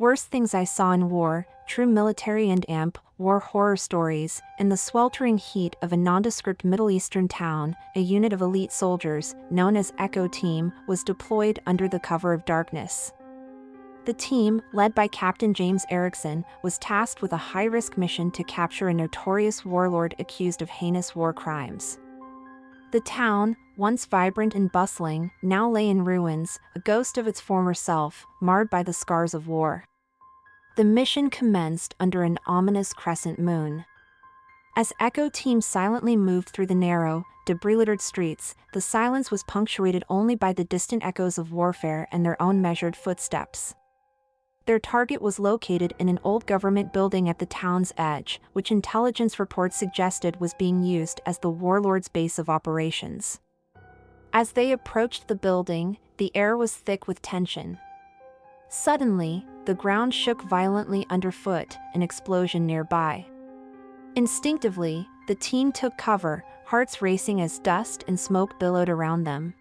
Worst things I saw in war, true military and war horror stories. In the sweltering heat of a nondescript Middle Eastern town, a unit of elite soldiers, known as Echo Team, was deployed under the cover of darkness. The team, led by Captain James Erickson, was tasked with a high-risk mission to capture a notorious warlord accused of heinous war crimes. The town, once vibrant and bustling, now lay in ruins, a ghost of its former self, marred by the scars of war. The mission commenced under an ominous crescent moon. As Echo Team silently moved through the narrow, debris-littered streets, the silence was punctuated only by the distant echoes of warfare and their own measured footsteps. Their target was located in an old government building at the town's edge, which intelligence reports suggested was being used as the warlord's base of operations. As they approached the building, the air was thick with tension. Suddenly, the ground shook violently underfoot, an explosion nearby. Instinctively, the team took cover, hearts racing as dust and smoke billowed around them.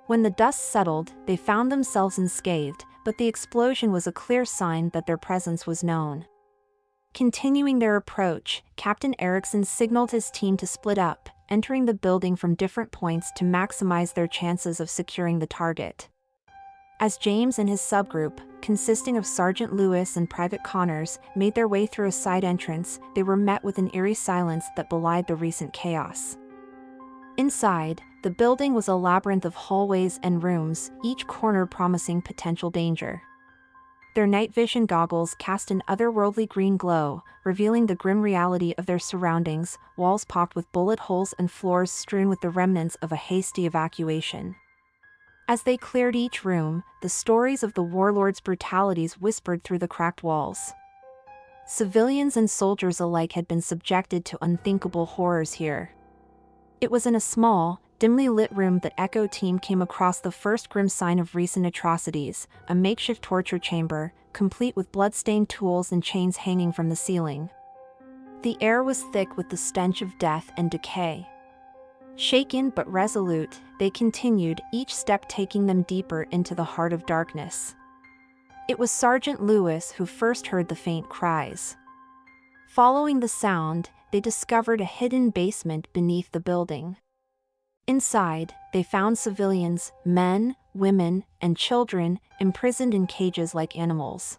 When the dust settled, they found themselves unscathed, but the explosion was a clear sign that their presence was known. Continuing their approach, Captain Erickson signaled his team to split up, entering the building from different points to maximize their chances of securing the target. As James and his subgroup, consisting of Sergeant Lewis and Private Connors, made their way through a side entrance, they were met with an eerie silence that belied the recent chaos. Inside, the building was a labyrinth of hallways and rooms, each corner promising potential danger. Their night vision goggles cast an otherworldly green glow, revealing the grim reality of their surroundings, walls pocked with bullet holes and floors strewn with the remnants of a hasty evacuation. As they cleared each room, the stories of the warlord's brutalities whispered through the cracked walls. Civilians and soldiers alike had been subjected to unthinkable horrors here. It was in a small, dimly lit room that Echo Team came across the first grim sign of recent atrocities, a makeshift torture chamber, complete with blood-stained tools and chains hanging from the ceiling. The air was thick with the stench of death and decay. Shaken but resolute, they continued, each step taking them deeper into the heart of darkness. It was Sergeant Lewis who first heard the faint cries. Following the sound, they discovered a hidden basement beneath the building. Inside, they found civilians, men, women, and children, imprisoned in cages like animals.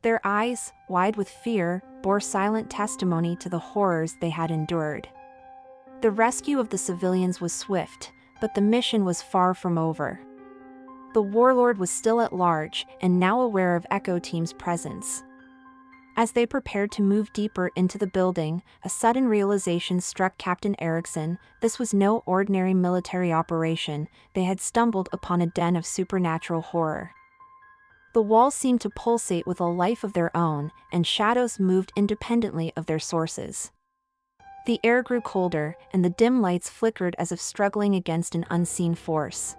Their eyes, wide with fear, bore silent testimony to the horrors they had endured. The rescue of the civilians was swift, but the mission was far from over. The warlord was still at large, and now aware of Echo Team's presence. As they prepared to move deeper into the building, a sudden realization struck Captain Erickson. This was no ordinary military operation. They had stumbled upon a den of supernatural horror. The walls seemed to pulsate with a life of their own, and shadows moved independently of their sources. The air grew colder, and the dim lights flickered as if struggling against an unseen force.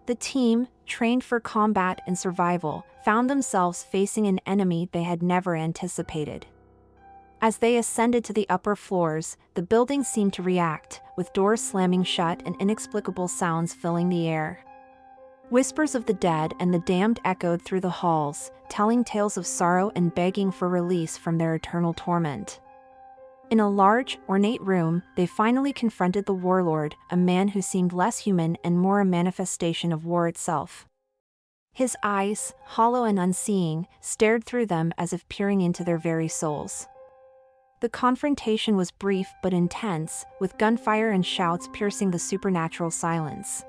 The team, trained for combat and survival, found themselves facing an enemy they had never anticipated. As they ascended to the upper floors, the building seemed to react, with doors slamming shut and inexplicable sounds filling the air. Whispers of the dead and the damned echoed through the halls, telling tales of sorrow and begging for release from their eternal torment. In a large, ornate room, they finally confronted the warlord, a man who seemed less human and more a manifestation of war itself. His eyes, hollow and unseeing, stared through them as if peering into their very souls. The confrontation was brief but intense, with gunfire and shouts piercing the supernatural silence.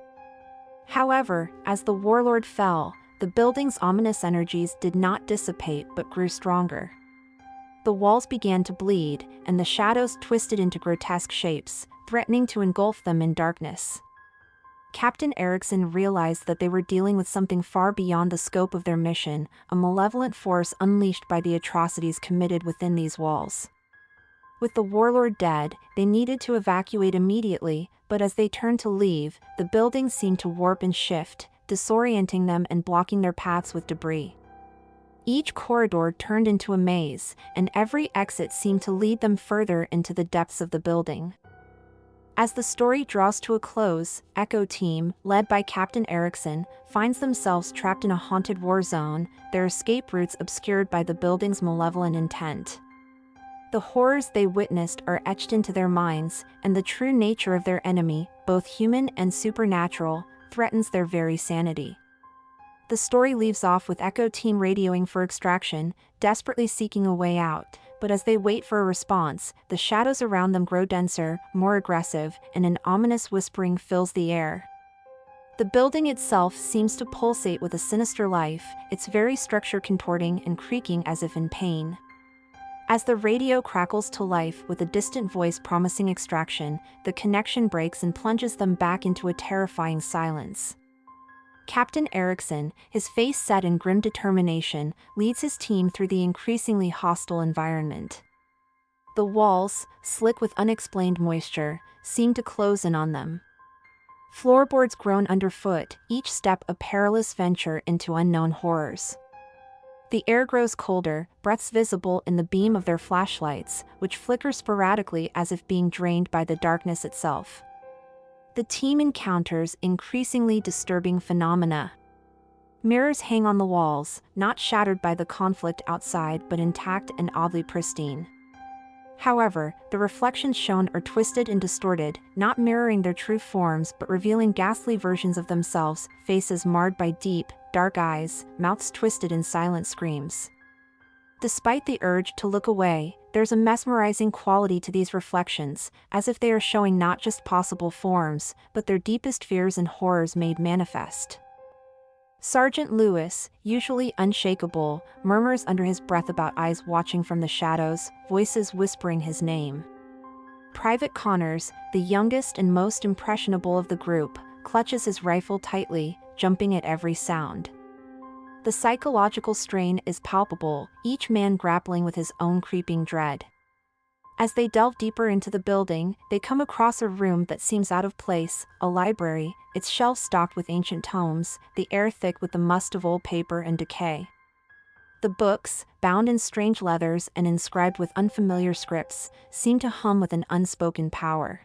However, as the warlord fell, the building's ominous energies did not dissipate but grew stronger. The walls began to bleed, and the shadows twisted into grotesque shapes, threatening to engulf them in darkness. Captain Erickson realized that they were dealing with something far beyond the scope of their mission, a malevolent force unleashed by the atrocities committed within these walls. With the warlord dead, they needed to evacuate immediately, but as they turned to leave, the building seemed to warp and shift, disorienting them and blocking their paths with debris. Each corridor turned into a maze, and every exit seemed to lead them further into the depths of the building. As the story draws to a close, Echo Team, led by Captain Erickson, finds themselves trapped in a haunted war zone, their escape routes obscured by the building's malevolent intent. The horrors they witnessed are etched into their minds, and the true nature of their enemy, both human and supernatural, threatens their very sanity. The story leaves off with Echo Team radioing for extraction, desperately seeking a way out, but as they wait for a response, the shadows around them grow denser, more aggressive, and an ominous whispering fills the air. The building itself seems to pulsate with a sinister life, its very structure contorting and creaking as if in pain. As the radio crackles to life with a distant voice promising extraction, the connection breaks and plunges them back into a terrifying silence. Captain Erickson, his face set in grim determination, leads his team through the increasingly hostile environment. The walls, slick with unexplained moisture, seem to close in on them. Floorboards groan underfoot, each step a perilous venture into unknown horrors. The air grows colder, breaths visible in the beam of their flashlights, which flicker sporadically as if being drained by the darkness itself. The team encounters increasingly disturbing phenomena. Mirrors hang on the walls, not shattered by the conflict outside but intact and oddly pristine. However, the reflections shown are twisted and distorted, not mirroring their true forms but revealing ghastly versions of themselves, faces marred by deep, dark eyes, mouths twisted in silent screams. Despite the urge to look away, there's a mesmerizing quality to these reflections, as if they are showing not just possible forms, but their deepest fears and horrors made manifest. Sergeant Lewis, usually unshakable, murmurs under his breath about eyes watching from the shadows, voices whispering his name. Private Connors, the youngest and most impressionable of the group, clutches his rifle tightly, jumping at every sound. The psychological strain is palpable, each man grappling with his own creeping dread. As they delve deeper into the building, they come across a room that seems out of place, a library, its shelves stocked with ancient tomes, the air thick with the must of old paper and decay. The books, bound in strange leathers and inscribed with unfamiliar scripts, seem to hum with an unspoken power.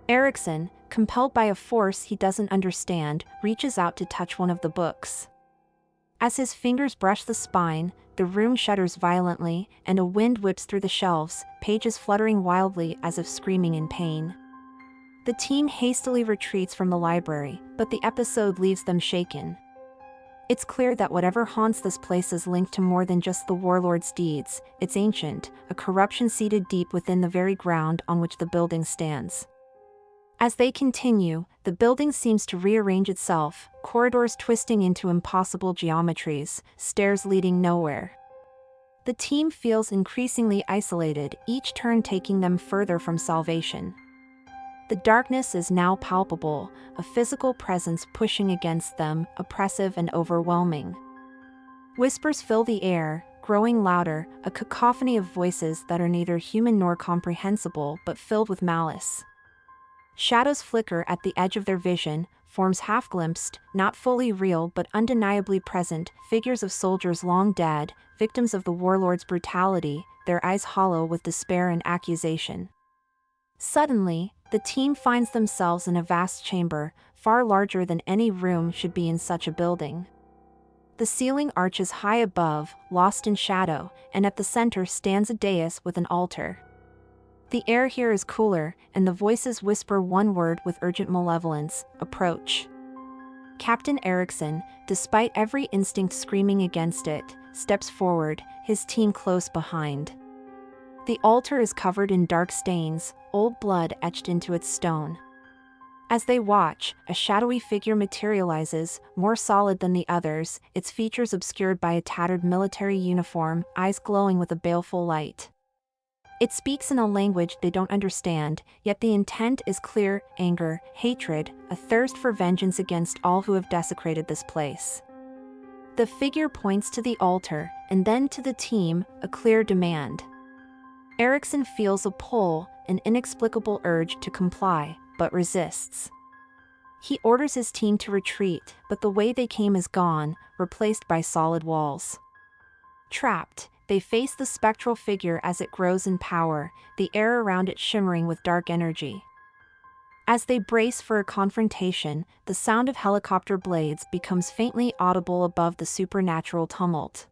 Erickson, compelled by a force he doesn't understand, reaches out to touch one of the books. As his fingers brush the spine, the room shudders violently, and a wind whips through the shelves, pages fluttering wildly as if screaming in pain. The team hastily retreats from the library, but the episode leaves them shaken. It's clear that whatever haunts this place is linked to more than just the warlord's deeds. It's ancient, a corruption seated deep within the very ground on which the building stands. As they continue, the building seems to rearrange itself, corridors twisting into impossible geometries, stairs leading nowhere. The team feels increasingly isolated, each turn taking them further from salvation. The darkness is now palpable, a physical presence pushing against them, oppressive and overwhelming. Whispers fill the air, growing louder, a cacophony of voices that are neither human nor comprehensible but filled with malice. Shadows flicker at the edge of their vision, forms half-glimpsed, not fully real but undeniably present, figures of soldiers long dead, victims of the warlord's brutality, their eyes hollow with despair and accusation. Suddenly, the team finds themselves in a vast chamber, far larger than any room should be in such a building. The ceiling arches high above, lost in shadow, and at the center stands a dais with an altar. The air here is cooler, and the voices whisper one word with urgent malevolence: approach. Captain Erickson, despite every instinct screaming against it, steps forward, his team close behind. The altar is covered in dark stains, old blood etched into its stone. As they watch, a shadowy figure materializes, more solid than the others, its features obscured by a tattered military uniform, eyes glowing with a baleful light. It speaks in a language they don't understand, yet the intent is clear: anger, hatred, a thirst for vengeance against all who have desecrated this place. The figure points to the altar, and then to the team, a clear demand. Erickson feels a pull, an inexplicable urge to comply, but resists. He orders his team to retreat, but the way they came is gone, replaced by solid walls. Trapped, they face the spectral figure as it grows in power, the air around it shimmering with dark energy. As they brace for a confrontation, the sound of helicopter blades becomes faintly audible above the supernatural tumult.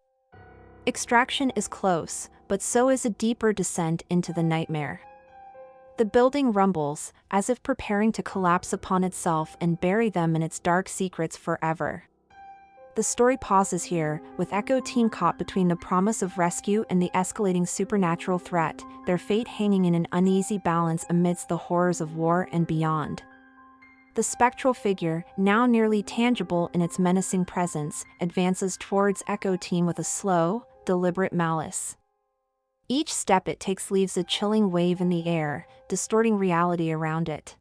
Extraction is close, but so is a deeper descent into the nightmare. The building rumbles, as if preparing to collapse upon itself and bury them in its dark secrets forever. The story pauses here, with Echo Team caught between the promise of rescue and the escalating supernatural threat, their fate hanging in an uneasy balance amidst the horrors of war and beyond. The spectral figure, now nearly tangible in its menacing presence, advances towards Echo Team with a slow, deliberate malice. Each step it takes leaves a chilling wave in the air, distorting reality around it.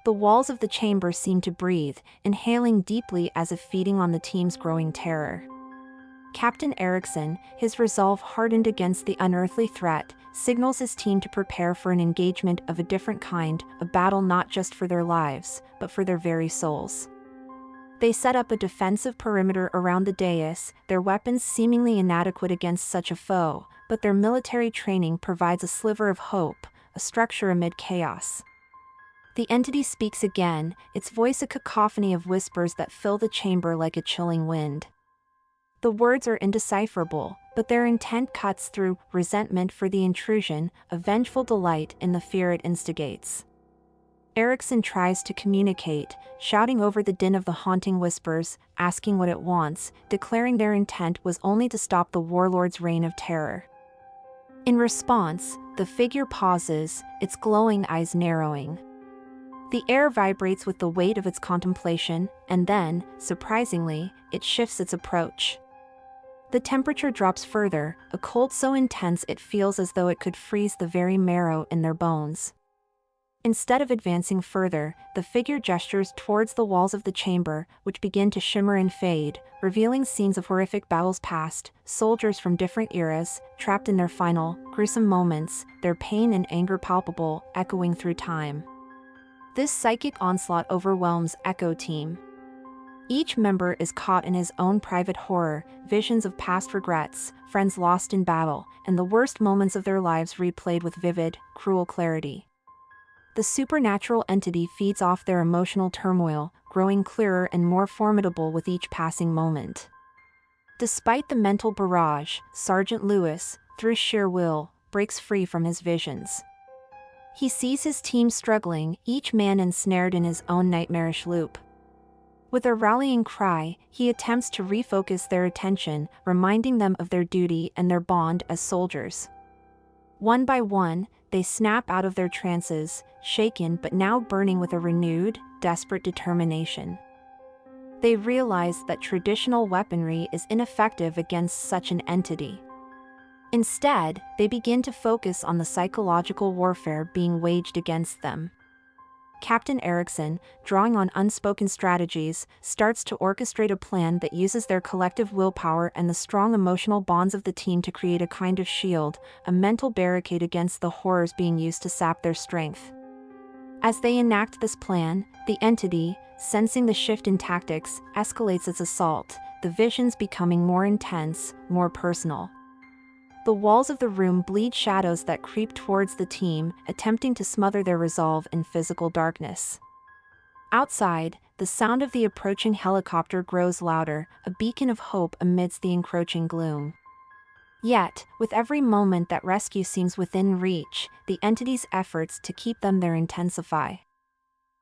The walls of the chamber seem to breathe, inhaling deeply as if feeding on the team's growing terror. Captain Erickson, his resolve hardened against the unearthly threat, signals his team to prepare for an engagement of a different kind, a battle not just for their lives, but for their very souls. They set up a defensive perimeter around the dais, their weapons seemingly inadequate against such a foe, but their military training provides a sliver of hope, a structure amid chaos. The entity speaks again, its voice a cacophony of whispers that fill the chamber like a chilling wind. The words are indecipherable, but their intent cuts through resentment for the intrusion, a vengeful delight in the fear it instigates. Erickson tries to communicate, shouting over the din of the haunting whispers, asking what it wants, declaring their intent was only to stop the warlord's reign of terror. In response, the figure pauses, its glowing eyes narrowing. The air vibrates with the weight of its contemplation, and then, surprisingly, it shifts its approach. The temperature drops further, a cold so intense it feels as though it could freeze the very marrow in their bones. Instead of advancing further, the figure gestures towards the walls of the chamber, which begin to shimmer and fade, revealing scenes of horrific battles past, soldiers from different eras, trapped in their final, gruesome moments, their pain and anger palpable, echoing through time. This psychic onslaught overwhelms Echo Team. Each member is caught in his own private horror, visions of past regrets, friends lost in battle, and the worst moments of their lives replayed with vivid, cruel clarity. The supernatural entity feeds off their emotional turmoil, growing clearer and more formidable with each passing moment. Despite the mental barrage, Sergeant Lewis, through sheer will, breaks free from his visions. He sees his team struggling, each man ensnared in his own nightmarish loop. With a rallying cry, he attempts to refocus their attention, reminding them of their duty and their bond as soldiers. One by one, they snap out of their trances, shaken but now burning with a renewed, desperate determination. They realize that traditional weaponry is ineffective against such an entity. Instead, they begin to focus on the psychological warfare being waged against them. Captain Erickson, drawing on unspoken strategies, starts to orchestrate a plan that uses their collective willpower and the strong emotional bonds of the team to create a kind of shield, a mental barricade against the horrors being used to sap their strength. As they enact this plan, the entity, sensing the shift in tactics, escalates its assault, the visions becoming more intense, more personal. The walls of the room bleed shadows that creep towards the team, attempting to smother their resolve in physical darkness. Outside, the sound of the approaching helicopter grows louder, a beacon of hope amidst the encroaching gloom. Yet, with every moment that rescue seems within reach, the entity's efforts to keep them there intensify.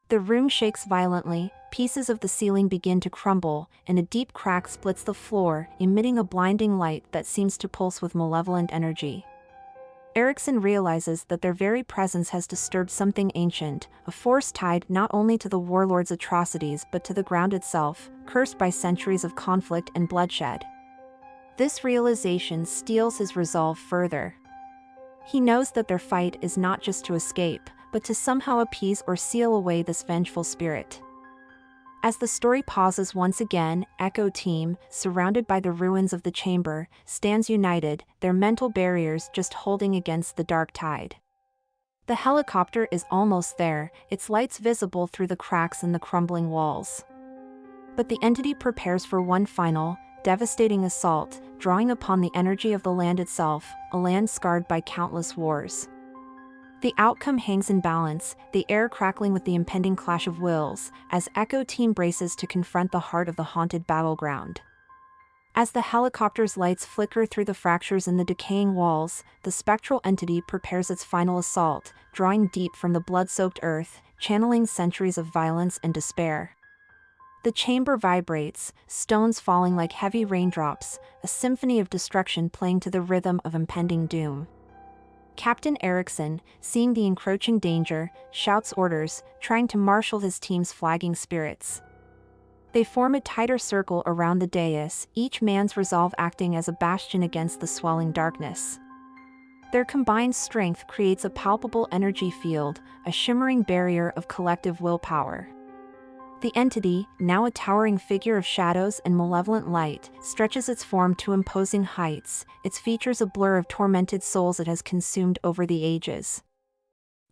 The room shakes violently, pieces of the ceiling begin to crumble, and a deep crack splits the floor, emitting a blinding light that seems to pulse with malevolent energy. Erickson realizes that their very presence has disturbed something ancient, a force tied not only to the warlord's atrocities but to the ground itself, cursed by centuries of conflict and bloodshed. This realization steels his resolve further. He knows that their fight is not just to escape, but to somehow appease or seal away this vengeful spirit. As the story pauses once again, Echo Team, surrounded by the ruins of the chamber, stands united, their mental barriers just holding against the dark tide. The helicopter is almost there, its lights visible through the cracks in the crumbling walls. But the entity prepares for one final, devastating assault, drawing upon the energy of the land itself, a land scarred by countless wars. The outcome hangs in balance, the air crackling with the impending clash of wills, as Echo Team braces to confront the heart of the haunted battleground. As the helicopter's lights flicker through the fractures in the decaying walls, the spectral entity prepares its final assault, drawing deep from the blood-soaked earth, channeling centuries of violence and despair. The chamber vibrates, stones falling like heavy raindrops, a symphony of destruction playing to the rhythm of impending doom. Captain Erickson, seeing the encroaching danger, shouts orders, trying to marshal his team's flagging spirits. They form a tighter circle around the dais, each man's resolve acting as a bastion against the swelling darkness. Their combined strength creates a palpable energy field, a shimmering barrier of collective willpower. The entity, now a towering figure of shadows and malevolent light, stretches its form to imposing heights, its features a blur of tormented souls it has consumed over the ages.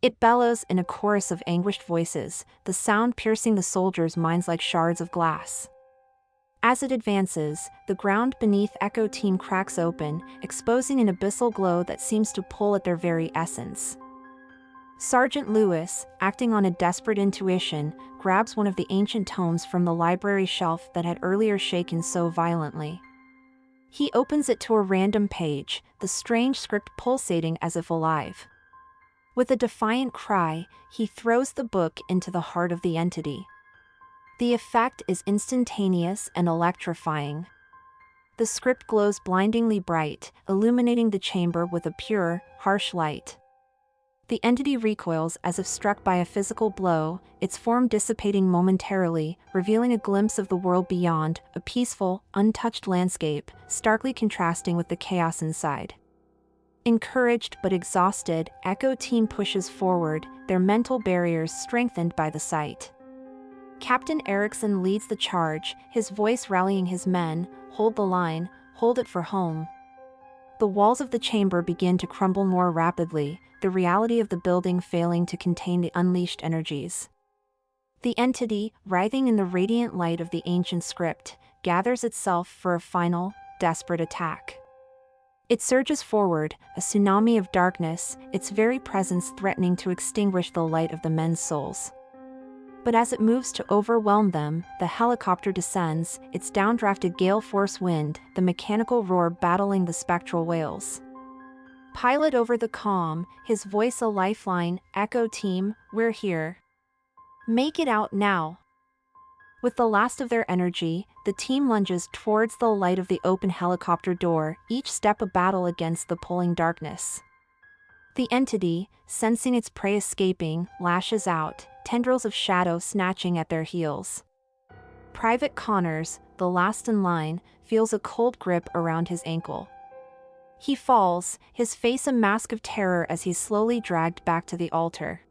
It bellows in a chorus of anguished voices, the sound piercing the soldiers' minds like shards of glass. As it advances, the ground beneath Echo Team cracks open, exposing an abyssal glow that seems to pull at their very essence. Sergeant Lewis, acting on a desperate intuition, grabs one of the ancient tomes from the library shelf that had earlier shaken so violently. He opens it to a random page, the strange script pulsating as if alive. With a defiant cry, he throws the book into the heart of the entity. The effect is instantaneous and electrifying. The script glows blindingly bright, illuminating the chamber with a pure, harsh light. The entity recoils as if struck by a physical blow, its form dissipating momentarily, revealing a glimpse of the world beyond, a peaceful, untouched landscape, starkly contrasting with the chaos inside. Encouraged but exhausted, Echo Team pushes forward, their mental barriers strengthened by the sight. Captain Erickson leads the charge, his voice rallying his men, "Hold the line, hold it for home." The walls of the chamber begin to crumble more rapidly, the reality of the building failing to contain the unleashed energies. The entity, writhing in the radiant light of the ancient script, gathers itself for a final, desperate attack. It surges forward, a tsunami of darkness, its very presence threatening to extinguish the light of the men's souls. But as it moves to overwhelm them, the helicopter descends, its downdrafted gale-force wind, the mechanical roar battling the spectral wails. Pilot over the comm, his voice a lifeline, "Echo Team, we're here. Make it out now." With the last of their energy, the team lunges towards the light of the open helicopter door, each step a battle against the pulling darkness. The entity, sensing its prey escaping, lashes out, tendrils of shadow snatching at their heels. Private Connors, the last in line, feels a cold grip around his ankle. He falls, his face a mask of terror as he's slowly dragged back to the altar.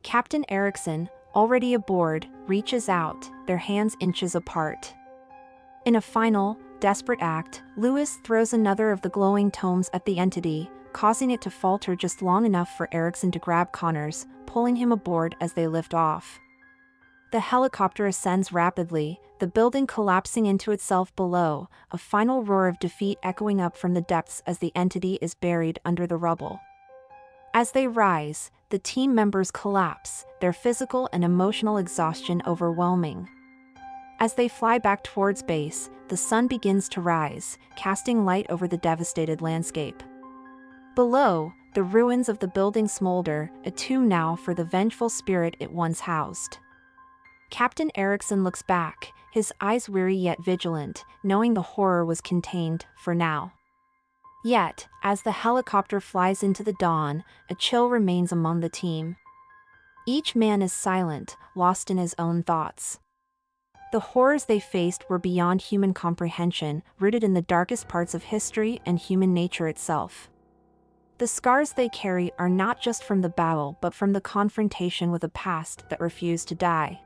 Captain Erickson, already aboard, reaches out, their hands inches apart. In a final, desperate act, Lewis throws another of the glowing tomes at the entity, causing it to falter just long enough for Erickson to grab Connors, pulling him aboard as they lift off. The helicopter ascends rapidly, the building collapsing into itself below, a final roar of defeat echoing up from the depths as the entity is buried under the rubble. As they rise, the team members collapse, their physical and emotional exhaustion overwhelming. As they fly back towards base, the sun begins to rise, casting light over the devastated landscape. Below, the ruins of the building smolder, a tomb now for the vengeful spirit it once housed. Captain Erickson looks back, his eyes weary yet vigilant, knowing the horror was contained, for now. Yet, as the helicopter flies into the dawn, a chill remains among the team. Each man is silent, lost in his own thoughts. The horrors they faced were beyond human comprehension, rooted in the darkest parts of history and human nature itself. The scars they carry are not just from the battle but from the confrontation with a past that refused to die.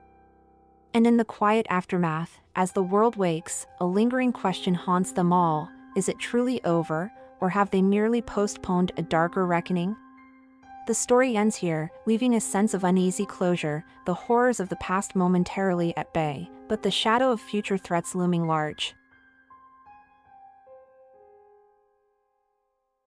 And in the quiet aftermath, as the world wakes, a lingering question haunts them all: is it truly over, or have they merely postponed a darker reckoning? The story ends here, leaving a sense of uneasy closure, the horrors of the past momentarily at bay, but the shadow of future threats looming large.